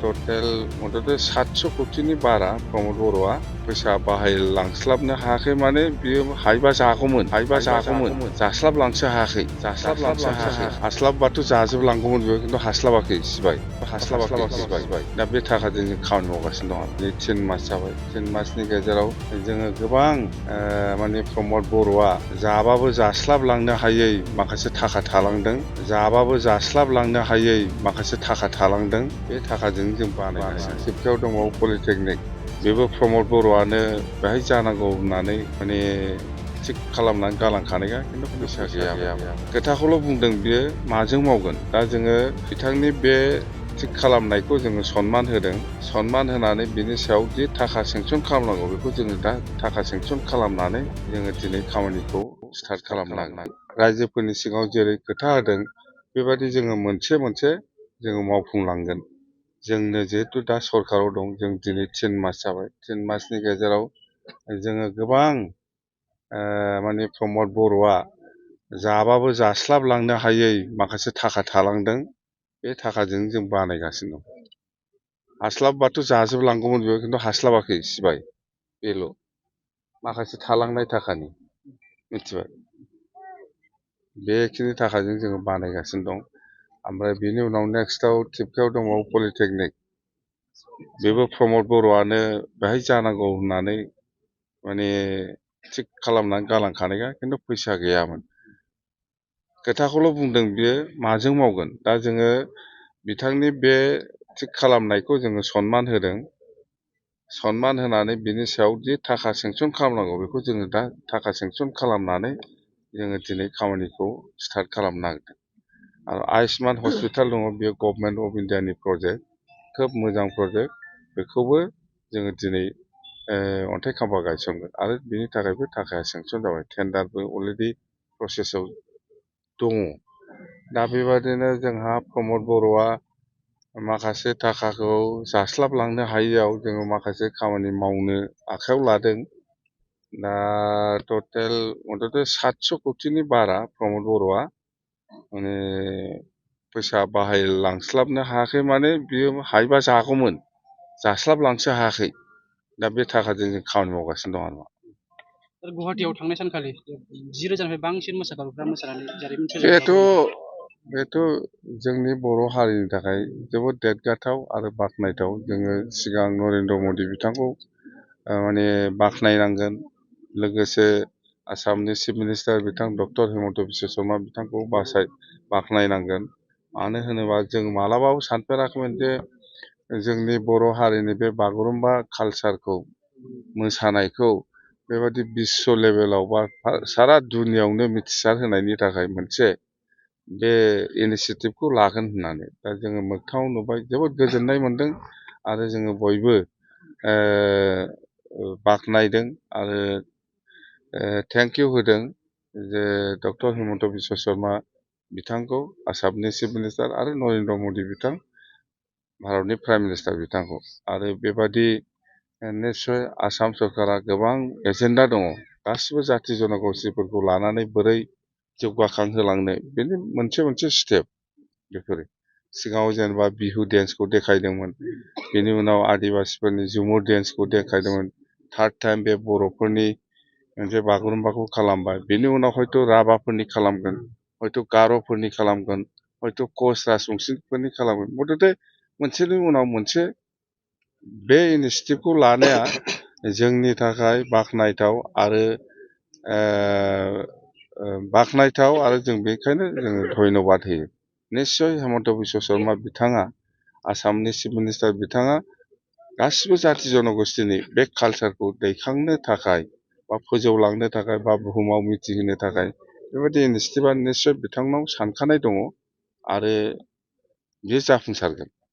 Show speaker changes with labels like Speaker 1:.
Speaker 1: टटेल मथथे 700 कोटिनि बारा प्रमद बर'आ फैसा बाहायलांस्लाबनो हायाखै माने बियो हायोबा जागौमोन जास्लाबलांसो हायाखै हास्लाबबाथ' जाजोबलांगौमोन बियो खिन्थु हास्लाबाखै सिबाय दा बे थाखाजों जों खामानि मावगासिनो दं 3 मास जाबाय 3 मासनि गेजेराव जोङो गोबां माने प्रमद बर'आ जाबाबो जास्लाबलांनो हायै माखासे थाखा थालांदों जाबाबो जास्लाबलांनो हायै माखासे थाखा थालांदों बे थाखाजों जों बानायगासिनो जोबथायाव दंबावो पलिटेकनिक बेबो प्रमद बर'आनो बेहाय जानांगौ होननानै माने थिग खालामनानै गालांखानायखा खिन्थु फैसा गैयामोन खोथाखौल' बुंदों बियो माजों मावगोन दा जोङो बिथांनि बे थिग खालामनायखौ जोङो सनमान होदों सनमान होनानै बिनि सायाव जे थाखा सेंसन खालामनांगौ बेखौ जोङो दा थाखा सेंसन खालामनानै जोङो दिनै खामानिखौ स्टार्ट खालामनांगोन रायजोफोरनि सिगाङाव जेरै खोथा होदों बेबायदि जोङो मोनसे जोङो मावफुंलांगोन जोंनो जिहेतु दा सरकाराव दं जों दिनै 3 मास जाबाय 3 मासनि गेजेराव जोङो गोबां माने प्रमद बर'आ जाबाबो जास्लाबलांनो हायै माखासे थाखा थालांदों बे थाखाजों जों बानायगासिनो दं हास्लाबबाथ' जाजोबलांगौमोन बियो खिन्थु हास्लाबाखै सिबाय बेल' माखासे थालांनाय थाखानि मिथिबाय बेखिनि थाखाजों जोङो बानायगासिनो दं ओमफ्राय बिनि उनाव नेक्स्टआव थिपकायाव दंबावो पलिटेकनिक बेबो प्रमद बर'आनो बेहाय जानांगौ होननानै माने थिग खालामनानै गालांखानायखा खिन्थु फैसा गैयामोन खोथाखौल' बुंदों बियो माजों मावगोन दा जोङो बिथांनि बे थिग खालामनायखौ जोङो सनमान होदों सनमान होनानै बिनि सायाव जे थाखा सेंसन खालामनांगौ बेखौ जोङो दा थाखा सेंसन खालामनानै जोङो दिनै खामानिखौ स्टार्ट खालामनो नागिरदों आरो आयुष्मान हस्पिटाल दङ बेयो गभर्नमेन्ट अफ इन्डियानि प्रजेक्ट खोब मोजां प्रजेक्ट बेखौबो जोङो दिनै अन्थाइ खाम्फा गायसनगोन आरो बिनि थाखायबो थाखाया सेंसन जाबाय टेन्डारबो अलरेडि प्रसेसआव दङ दा बेबादिनो जोंहा प्रमद बर'आ माखासे थाखाखौ जास्लाबलांनो हायैयाव जोङो माखासे खामानि मावनो आखायाव लादों दा टटेल मथथे 700 कोटिनि बारा प्रमद बर'आ माने फैसा बाहायलांस्लाबनो हायाखै माने बियो हायोबा जागौमोन जास्लाबलांसो हायाखै दा बे थाखाजों जों खामानि मावगासिनो दं आरो
Speaker 2: गुवाहाटियाव थांनाय सानखालि 10,000निफ्राय बांसिन मोसाग्राफ्रा मोसानानै जारिमिन
Speaker 1: बेथ' जोंनि बर' हारिनि थाखाय जोबोद देरगाथाव आरो बाख्नायथाव जोङो सिगां नरेन्द्र मदि बिथांखौ माने बाख्नायनांगोन लोगोसे आसामनि चिफ मिनिस्टार बिथां डक्टर हिमन्त बिश्व शर्मा बिथांखौ बाख्नायनांगोन मानो होनोबा जों मालाबाबो सानफेराखैमोन जे जोंनि बर' हारिनि बे बागुरुम्बा कालचारखौ मोसानायखौ बेबादि बिश्व लेभेलाव बा सारा दुनियावनो मिथिसार होनायनि थाखाय मोनसे बे इनिसियेटिभखौ लागोन होननानै दा जोङो मोगथाङाव नुबाय जोबोद गोजोननाय मोनदों आरो जोङो बयबो बाख्नायदों आरो थेंक इउ होदों जे डक्टर हिमन्त बिश्व शर्मा बिथांखौ आसामनि चिफ मिनिस्टार आरो नरेन्द्र मदि बिथां भारतनि प्राइम मिनिस्टार बिथांखौ आरो बेबादि निस्सय आसाम सरकारा गोबां एजेन्डा दङ गासिबो जाथि जन'गोष्ठिफोरखौ लानानै बोरै जौगाखांहोलांनो बेनि मोनसे स्टेप बेफोरो सिगाङाव जेनेबा बिहु डेन्सखौ देखायदोंमोन बेनि उनाव आदिबासिफोरनि झुमुर डेन्सखौ देखायदोंमोन थार्ड टाइम बे बर'फोरनि मोनसे बागुरुम्बाखौ खालामबाय बेनि उनाव हयथ' राभाफोरनि खालामगोन हयथ' गार'फोरनि खालामगोन हयथ' कच राजबंशिफोरनि खालामगोन मथथे मोनसेनि उनाव मोनसे बे इनिसियेटिभखौ लानाया जोंनि थाखाय बाख्नायथाव आरो जों बेखायनो जोङो धन्यबाद होयो निस्सय हिमन्त बिश्व शर्मा बिथाङा आसामनि चिफ मिनिस्टार बिथाङा गासिबो जाथि जन'गोष्ठिनि बे कालचारखौ दैखांनो थाखाय बा फोजौलांनो थाखाय बा बुहुमाव मिथिहोनो थाखाय बेबायदि इनिसियेटिभा निस्सय बिथांनाव सानखानाय दङ आरो बेयो जाफुंसारगोन